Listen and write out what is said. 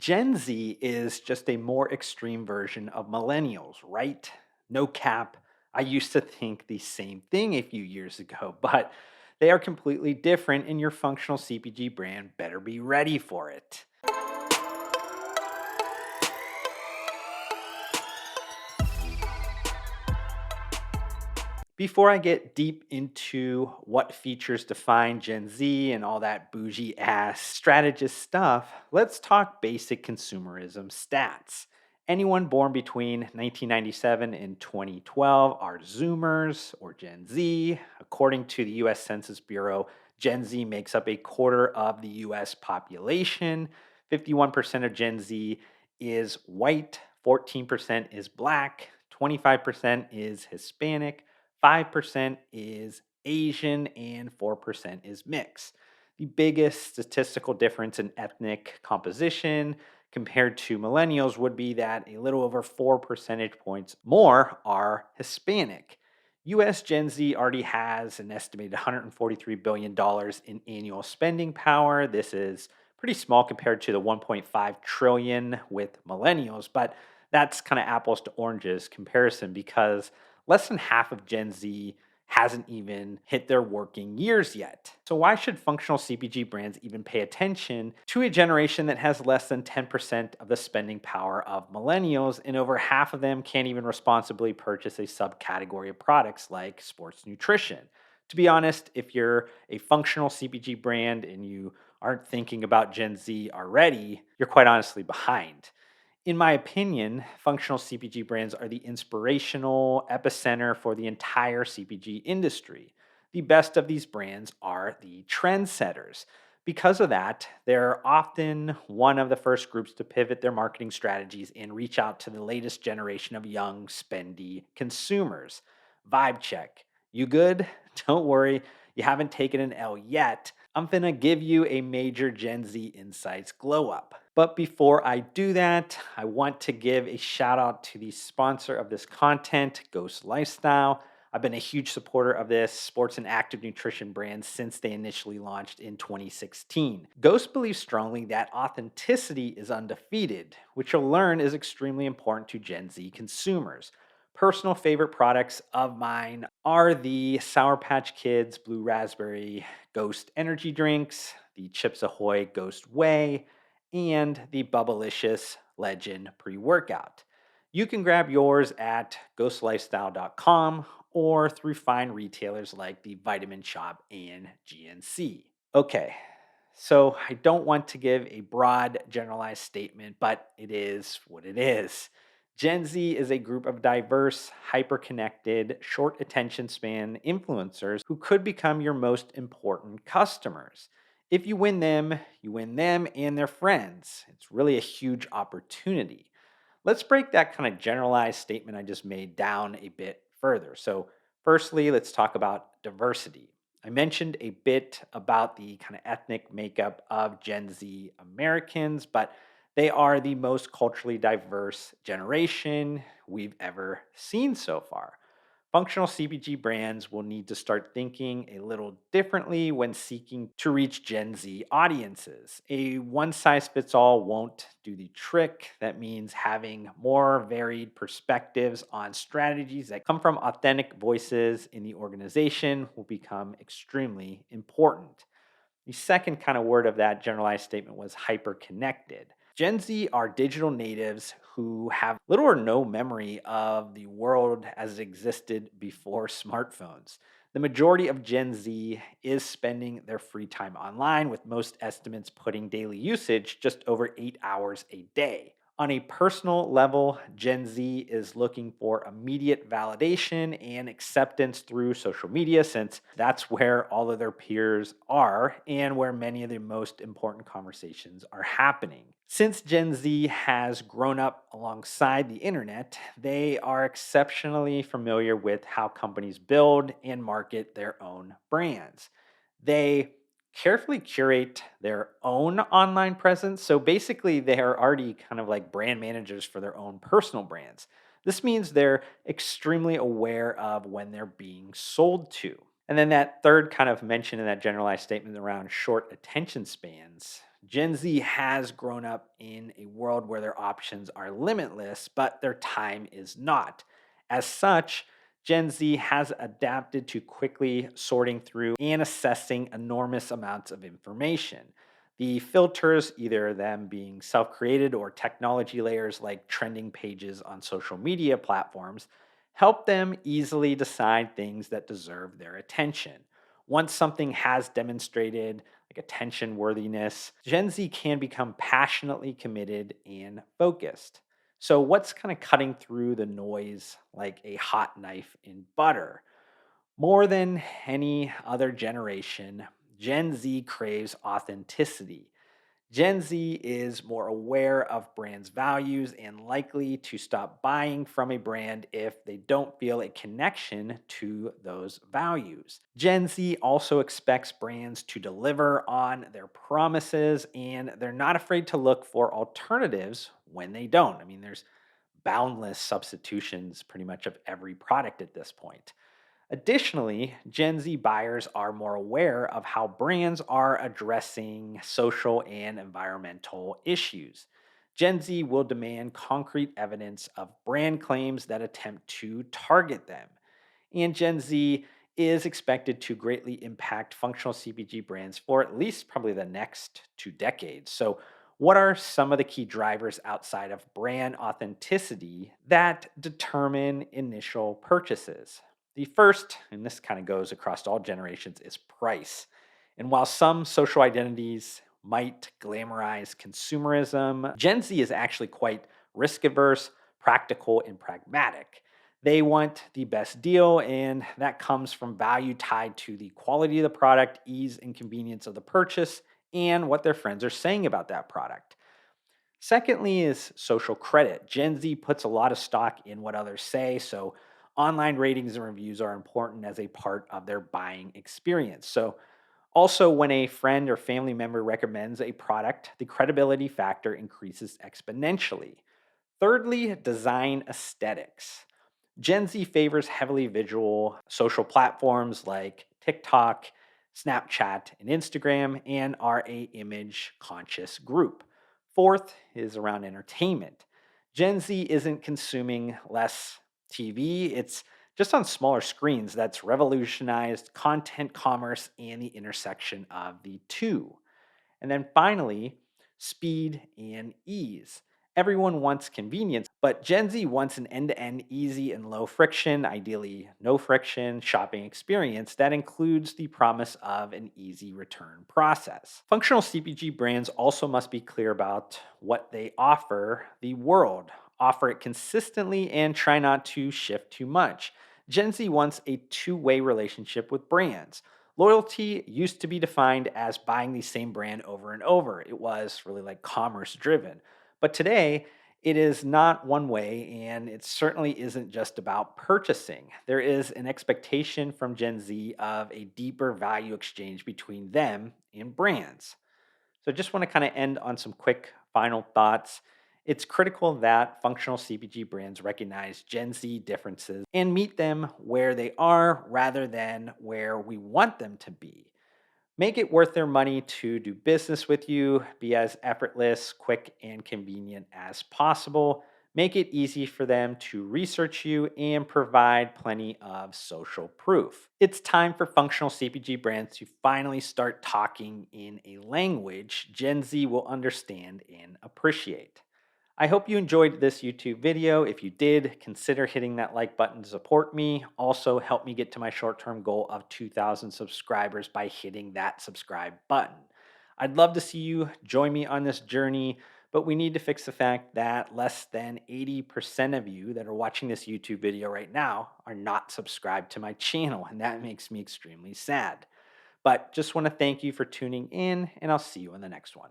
Gen Z is just a more extreme version of millennials, right? No cap. I used to think the same thing a few years ago, but they are completely different, and your functional CPG brand better be ready for it. Before I get deep into what features define Gen Z and all that bougie ass strategist stuff, let's talk basic consumerism stats. Anyone born between 1997 and 2012 are Zoomers or Gen Z. According to the US Census Bureau, Gen Z makes up a quarter of the US population. 51% of Gen Z is white, 14% is black, 25% is Hispanic, 5% is Asian, and 4% is mixed. The biggest statistical difference in ethnic composition compared to millennials would be that a little over 4 percentage points more are Hispanic. US Gen Z already has an estimated $143 billion in annual spending power. This is pretty small compared to the 1.5 trillion with millennials, but that's kind of apples to oranges comparison because less than half of Gen Z hasn't even hit their working years yet. So, why should functional CPG brands even pay attention to a generation that has less than 10% of the spending power of millennials, and over half of them can't even responsibly purchase a subcategory of products like sports nutrition? To be honest, if you're a functional CPG brand and you aren't thinking about Gen Z already, you're quite honestly behind. In my opinion, functional CPG brands are the inspirational epicenter for the entire CPG industry. The best of these brands are the trendsetters. Because of that, they're often one of the first groups to pivot their marketing strategies and reach out to the latest generation of young, spendy consumers. Vibe check. You good? Don't worry, you haven't taken an L yet. I'm finna give you a major Gen Z Insights glow up. But before I do that, I want to give a shout out to the sponsor of this content, Ghost Lifestyle. I've been a huge supporter of this sports and active nutrition brand since they initially launched in 2016. Ghost believes strongly that authenticity is undefeated, which you'll learn is extremely important to Gen Z consumers. Personal favorite products of mine are the Sour Patch Kids Blue Raspberry Ghost Energy Drinks, the Chips Ahoy Ghost Whey, and the Bubblicious Legend Pre Workout. You can grab yours at ghostlifestyle.com or through fine retailers like the Vitamin Shop and GNC. Okay, so I don't want to give a broad generalized statement, but it is what it is. Gen Z is a group of diverse, hyperconnected, short attention span influencers who could become your most important customers. If you win them and their friends. It's really a huge opportunity. Let's break that kind of generalized statement I just made down a bit further. So, firstly, let's talk about diversity. I mentioned a bit about the kind of ethnic makeup of Gen Z Americans, but they are the most culturally diverse generation we've ever seen so far. Functional CPG brands will need to start thinking a little differently when seeking to reach Gen Z audiences. A one size fits all won't do the trick. That means having more varied perspectives on strategies that come from authentic voices in the organization will become extremely important. The second kind of word of that generalized statement was hyperconnected. Gen Z are digital natives who have little or no memory of the world as it existed before smartphones. The majority of Gen Z is spending their free time online, with most estimates putting daily usage just over 8 hours a day. On a personal level, Gen Z is looking for immediate validation and acceptance through social media, since that's where all of their peers are and where many of the most important conversations are happening. Since Gen Z has grown up alongside the internet, they are exceptionally familiar with how companies build and market their own brands. They carefully curate their own online presence. So basically, they are already kind of like brand managers for their own personal brands. This means they're extremely aware of when they're being sold to. And then that third kind of mention in that generalized statement around short attention spans. Gen Z has grown up in a world where their options are limitless, but their time is not. As such, Gen Z has adapted to quickly sorting through and assessing enormous amounts of information. The filters, either them being self created or technology layers like trending pages on social media platforms, help them easily decide things that deserve their attention. Once something has demonstrated like attention worthiness, Gen Z can become passionately committed and focused. So, what's kind of cutting through the noise like a hot knife in butter? More than any other generation, Gen Z craves authenticity. Gen Z is more aware of brands' values and likely to stop buying from a brand if they don't feel a connection to those values. Gen Z also expects brands to deliver on their promises, and they're not afraid to look for alternatives when they don't. I mean, there's boundless substitutions pretty much of every product at this point. Additionally, Gen Z buyers are more aware of how brands are addressing social and environmental issues. Gen Z will demand concrete evidence of brand claims that attempt to target them. And Gen Z is expected to greatly impact functional CPG brands for at least probably the next 2 decades. So, what are some of the key drivers outside of brand authenticity that determine initial purchases? The first, and this kind of goes across all generations, is price. And while some social identities might glamorize consumerism, Gen Z is actually quite risk averse, practical, and pragmatic. They want the best deal, and that comes from value tied to the quality of the product, ease and convenience of the purchase, and what their friends are saying about that product. Secondly, is social credit. Gen Z puts a lot of stock in what others say, so online ratings and reviews are important as a part of their buying experience. So, also, when a friend or family member recommends a product, the credibility factor increases exponentially. Thirdly, design aesthetics. Gen Z favors heavily visual social platforms like TikTok, Snapchat, and Instagram, and are a image conscious group. Fourth is around entertainment. Gen Z isn't consuming less TV, it's just on smaller screens that's revolutionized content commerce and the intersection of the two. And then finally, speed and ease. Everyone wants convenience, but Gen Z wants an end to end, easy, and low friction, ideally no friction shopping experience that includes the promise of an easy return process. Functional CPG brands also must be clear about what they offer the world, offer it consistently, and try not to shift too much. Gen Z wants a two-way relationship with brands. Loyalty used to be defined as buying the same brand over and over. It was really like commerce driven. But today, it is not one way, and it certainly isn't just about purchasing. There is an expectation from Gen Z of a deeper value exchange between them and brands. So I just want to kind of end on some quick final thoughts. It's critical that functional CPG brands recognize Gen Z differences and meet them where they are rather than where we want them to be. Make it worth their money to do business with you, be as effortless, quick, and convenient as possible. Make it easy for them to research you and provide plenty of social proof. It's time for functional CPG brands to finally start talking in a language Gen Z will understand and appreciate. I hope you enjoyed this YouTube video. If you did, consider hitting that like button to support me. Also, help me get to my short term goal of 2,000 subscribers by hitting that subscribe button. I'd love to see you join me on this journey, but we need to fix the fact that less than 80% of you that are watching this YouTube video right now are not subscribed to my channel, and that makes me extremely sad. But just want to thank you for tuning in, and I'll see you in the next one.